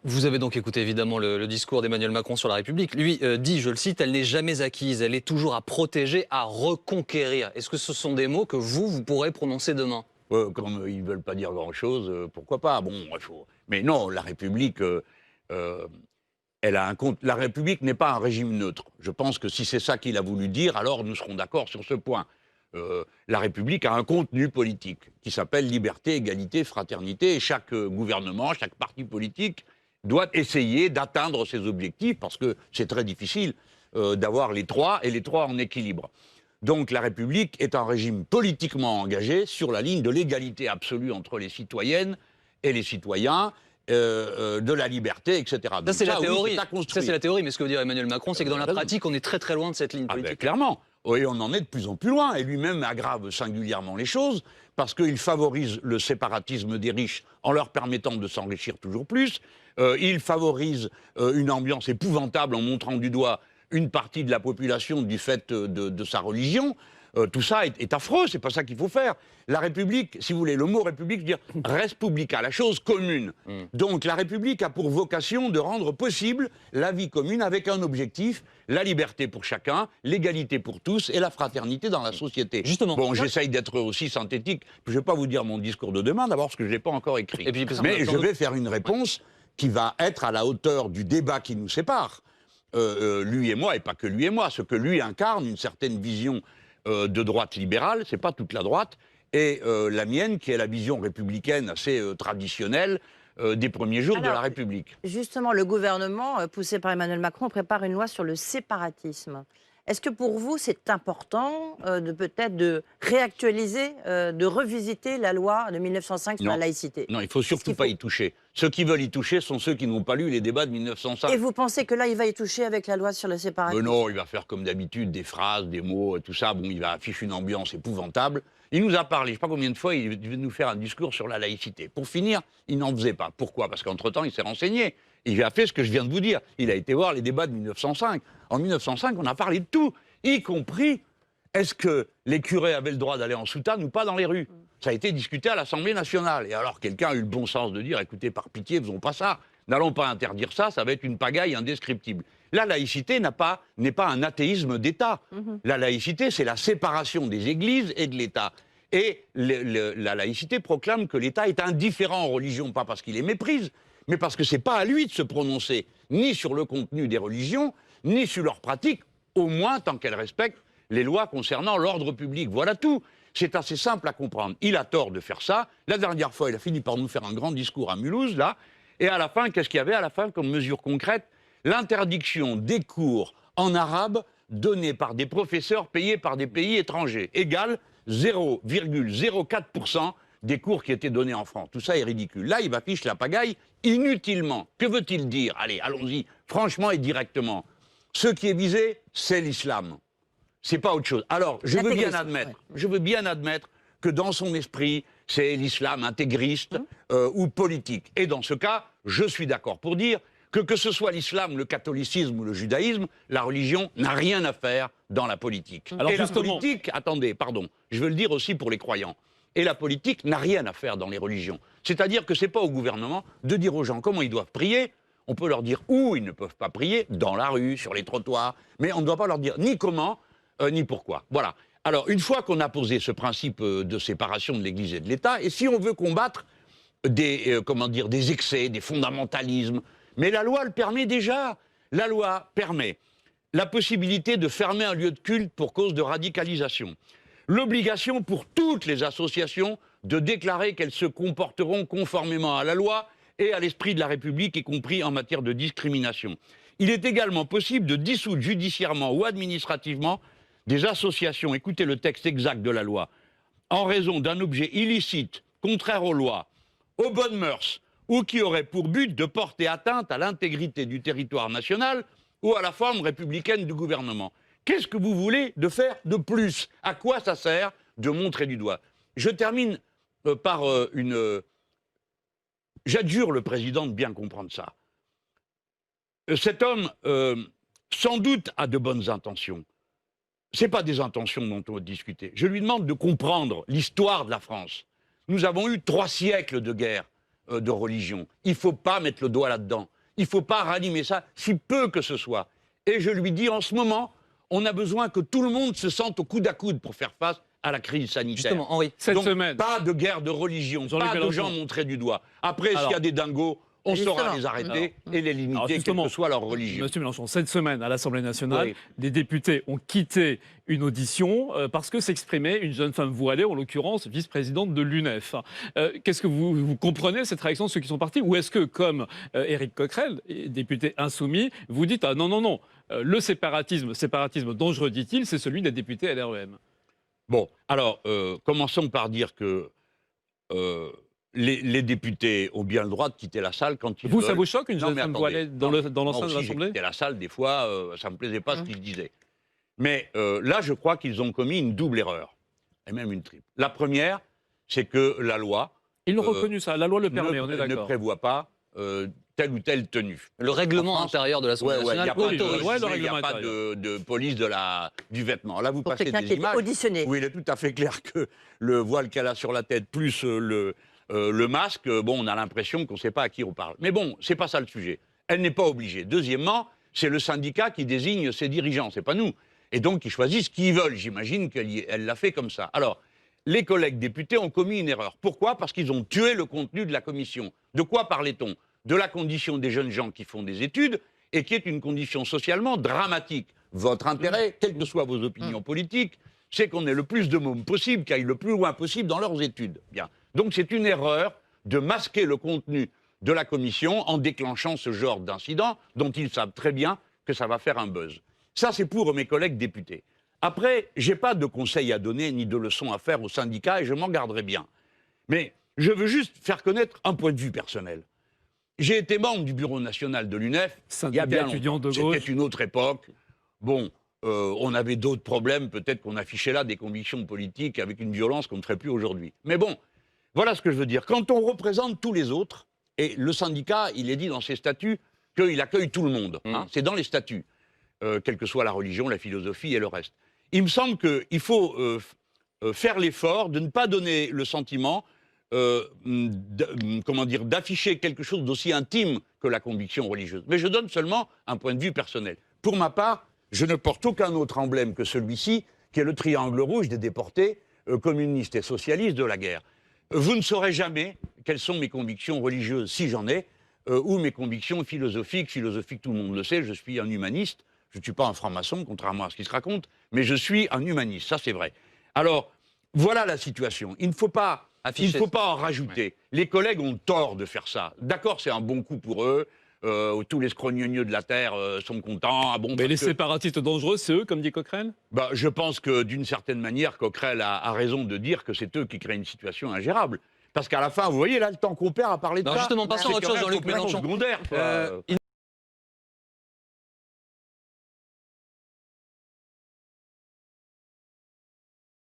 Vous avez donc écouté évidemment le discours d'Emmanuel Macron sur la République. Lui dit, je le cite, elle n'est jamais acquise, elle est toujours à protéger, à reconquérir. Est-ce que ce sont des mots que vous pourrez prononcer demain? Comme ils ne veulent pas dire grand-chose, pourquoi pas. Bon, mais non, la République, elle a un compte. La République n'est pas un régime neutre. Je pense que si c'est ça qu'il a voulu dire, alors nous serons d'accord sur ce point. La République a un contenu politique qui s'appelle liberté, égalité, fraternité, et chaque gouvernement, chaque parti politique doit essayer d'atteindre ses objectifs, parce que c'est très difficile d'avoir les trois, et les trois en équilibre. Donc la République est un régime politiquement engagé sur la ligne de l'égalité absolue entre les citoyennes et les citoyens, de la liberté, etc. Ça, c'est la théorie. Oui, Ça, c'est la théorie. Mais ce que veut dire Emmanuel Macron, c'est que dans la pratique, on est très très loin de cette ligne politique. Clairement. Oui, on en est de plus en plus loin. Et lui-même aggrave singulièrement les choses parce qu'il favorise le séparatisme des riches en leur permettant de s'enrichir toujours plus. Il favorise une ambiance épouvantable en montrant du doigt une partie de la population du fait de sa religion. Tout ça est affreux, c'est pas ça qu'il faut faire. La République, si vous voulez, le mot République veut dire res publica, la chose commune. Donc la République a pour vocation de rendre possible la vie commune avec un objectif, la liberté pour chacun, l'égalité pour tous et la fraternité dans la société. Justement. Bon, j'essaye d'être aussi synthétique. Je ne vais pas vous dire mon discours de demain, d'abord parce que je ne l'ai pas encore écrit. Mais je vais faire une réponse qui va être à la hauteur du débat qui nous sépare. Lui et moi, et pas que lui et moi, ce que lui incarne, une certaine vision de droite libérale, c'est pas toute la droite, et la mienne, qui est la vision républicaine assez traditionnelle des premiers jours de la République. Justement, le gouvernement, poussé par Emmanuel Macron, prépare une loi sur le séparatisme. Est-ce que pour vous, c'est important de peut-être de réactualiser, de revisiter la loi de 1905 sur la laïcité? Non, il ne faut surtout pas y toucher. Ceux qui veulent y toucher sont ceux qui n'ont pas lu les débats de 1905. Et vous pensez que là, il va y toucher avec la loi sur le séparatisme? Non, il va faire comme d'habitude, des phrases, des mots, tout ça. Bon, il va afficher une ambiance épouvantable. Il nous a parlé, je ne sais pas combien de fois, il devait nous faire un discours sur la laïcité. Pour finir, il n'en faisait pas. Pourquoi? Parce qu'entre-temps, il s'est renseigné. Il a fait ce que je viens de vous dire. Il a été voir les débats de 1905. En 1905, on a parlé de tout, y compris est-ce que les curés avaient le droit d'aller en soutane ou pas dans les rues. Ça a été discuté à l'Assemblée nationale. Et alors, quelqu'un a eu le bon sens de dire, écoutez, par pitié, faisons pas ça. N'allons pas interdire ça, ça va être une pagaille indescriptible. La laïcité n'est pas un athéisme d'État. La laïcité, c'est la séparation des églises et de l'État. Et la laïcité proclame que l'État est indifférent aux religions, pas parce qu'il les méprise, mais parce que c'est pas à lui de se prononcer, ni sur le contenu des religions, ni sur leurs pratiques, au moins tant qu'elles respectent les lois concernant l'ordre public. Voilà tout. C'est assez simple à comprendre. Il a tort de faire ça. La dernière fois, il a fini par nous faire un grand discours à Mulhouse, là. Et à la fin, qu'est-ce qu'il y avait à la fin comme mesure concrète? L'interdiction des cours en arabe donnés par des professeurs payés par des pays étrangers, égale 0,04% des cours qui étaient donnés en France. Tout ça est ridicule. Là, il m'affiche la pagaille inutilement. Que veut-il dire? Allez, allons-y, franchement et directement. Ce qui est visé, c'est l'islam. C'est pas autre chose. Alors, je veux bien admettre que dans son esprit, c'est l'islam intégriste ou politique. Et dans ce cas, je suis d'accord pour dire que ce soit l'islam, le catholicisme ou le judaïsme, la religion n'a rien à faire dans la politique. Alors et la politique, attendez, pardon, je veux le dire aussi pour les croyants, et la politique n'a rien à faire dans les religions. C'est-à-dire que c'est pas au gouvernement de dire aux gens comment ils doivent prier. On peut leur dire où ils ne peuvent pas prier, dans la rue, sur les trottoirs, mais on ne doit pas leur dire ni comment, ni pourquoi. Voilà. Alors, une fois qu'on a posé ce principe de séparation de l'Église et de l'État, et si on veut combattre des excès, des fondamentalismes, mais la loi le permet déjà. La loi permet la possibilité de fermer un lieu de culte pour cause de radicalisation, l'obligation pour toutes les associations de déclarer qu'elles se comporteront conformément à la loi et à l'esprit de la République, y compris en matière de discrimination. Il est également possible de dissoudre judiciairement ou administrativement des associations, écoutez le texte exact de la loi, en raison d'un objet illicite, contraire aux lois, aux bonnes mœurs, ou qui aurait pour but de porter atteinte à l'intégrité du territoire national ou à la forme républicaine du gouvernement. Qu'est-ce que vous voulez de faire de plus? À quoi ça sert de montrer du doigt? Je termine par J'adjure le président de bien comprendre ça. Cet homme, sans doute, a de bonnes intentions. Ce n'est pas des intentions dont on va discuter. Je lui demande de comprendre l'histoire de la France. Nous avons eu 3 siècles de guerre. de religion. Il ne faut pas mettre le doigt là-dedans. Il ne faut pas ranimer ça, si peu que ce soit. Et je lui dis, en ce moment, on a besoin que tout le monde se sente au coude à coude pour faire face à la crise sanitaire. Justement, Henri. Cette Donc, semaine. pas de guerre de religion, Jean-Luc pas de Mélenchon. gens montrés du doigt. Après, s'il y Alors, a des dingos, on saura justement, les arrêter et les limiter, quelle justement, que soit leur religion. Monsieur Mélenchon, cette semaine, à l'Assemblée nationale, Oui. des députés ont quitté une audition parce que s'exprimait une jeune femme voilée, en l'occurrence vice-présidente de l'UNEF. Qu'est-ce que vous comprenez cette réaction de ceux qui sont partis? Ou est-ce que, comme Éric Coquerel, député insoumis, vous dites ah, non, non, non, le séparatisme dangereux, dit-il, c'est celui des députés LREM? Bon, alors, commençons par dire que les députés ont bien le droit de quitter la salle quand ils Vous, veulent. ça vous choque une Non, jeune mais femme attendez. voilée dans Moi l'enceinte de aussi, j'ai l'Assemblée? quitté la salle, des fois, ça ne me plaisait pas ce qu'ils disaient. Mais là, je crois qu'ils ont commis une double erreur, et même une triple. La première, c'est que la loi Ils l'ont reconnu ça, la loi le permet, on est ne d'accord. prévoit pas telle ou telle tenue. Le règlement En France, intérieur de l'Assemblée il n'y nationale a pas, oui, de, le autorise. règlement il y a pas intérieur. de police du vêtement. Là, vous Pour passez quelqu'un des qui est images auditionné. où il est tout à fait clair que le voile qu'elle a sur la tête, plus le masque, bon, on a l'impression qu'on ne sait pas à qui on parle. Mais bon, c'est pas ça le sujet. Elle n'est pas obligée. Deuxièmement, c'est le syndicat qui désigne ses dirigeants, c'est pas nous. Et donc, ils choisissent qui ils veulent. J'imagine qu'elle l'a fait comme ça. Alors, les collègues députés ont commis une erreur. Pourquoi? Parce qu'ils ont tué le contenu de la commission. De quoi parlait-on? De la condition des jeunes gens qui font des études et qui est une condition socialement dramatique. Votre intérêt, quelles que soient vos opinions politiques, c'est qu'on ait le plus de mômes possible, qui aillent le plus loin possible dans leurs études. Bien. Donc c'est une erreur de masquer le contenu de la commission en déclenchant ce genre d'incident dont ils savent très bien que ça va faire un buzz. Ça, c'est pour mes collègues députés. Après, je n'ai pas de conseils à donner ni de leçons à faire aux syndicats et je m'en garderai bien. Mais je veux juste faire connaître un point de vue personnel. J'ai été membre du bureau national de l'UNEF il y a bien étudiant longtemps. de gauche. C'était une autre époque. Bon, on avait d'autres problèmes. Peut-être qu'on affichait là des convictions politiques avec une violence qu'on ne ferait plus aujourd'hui. Mais bon, voilà ce que je veux dire. Quand on représente tous les autres, et le syndicat, il est dit dans ses statuts qu'il accueille tout le monde. Hein, c'est dans les statuts, quelle que soit la religion, la philosophie et le reste. Il me semble qu'il faut faire l'effort de ne pas donner le sentiment d'afficher quelque chose d'aussi intime que la conviction religieuse. Mais je donne seulement un point de vue personnel. Pour ma part, je ne porte aucun autre emblème que celui-ci, qui est le triangle rouge des déportés communistes et socialistes de la guerre. Vous ne saurez jamais quelles sont mes convictions religieuses, si j'en ai, ou mes convictions philosophiques. Philosophiques, tout le monde le sait, je suis un humaniste. Je ne suis pas un franc-maçon, contrairement à ce qui se raconte, mais je suis un humaniste, ça c'est vrai. Alors, voilà la situation. Il ne faut pas en rajouter. Les collègues ont tort de faire ça. D'accord, c'est un bon coup pour eux. Tous les scrogneux de la Terre sont contents. Ah bon, Mais les séparatistes dangereux, c'est eux, comme dit Coquerel? Bah, je pense que d'une certaine manière, Coquerel a raison de dire que c'est eux qui créent une situation ingérable. Parce qu'à la fin, vous voyez là le temps qu'on perd à parler de Non, ça. justement, passons à c'est autre quand chose, même Jean-Luc complètement Mélenchon. secondaire, quoi.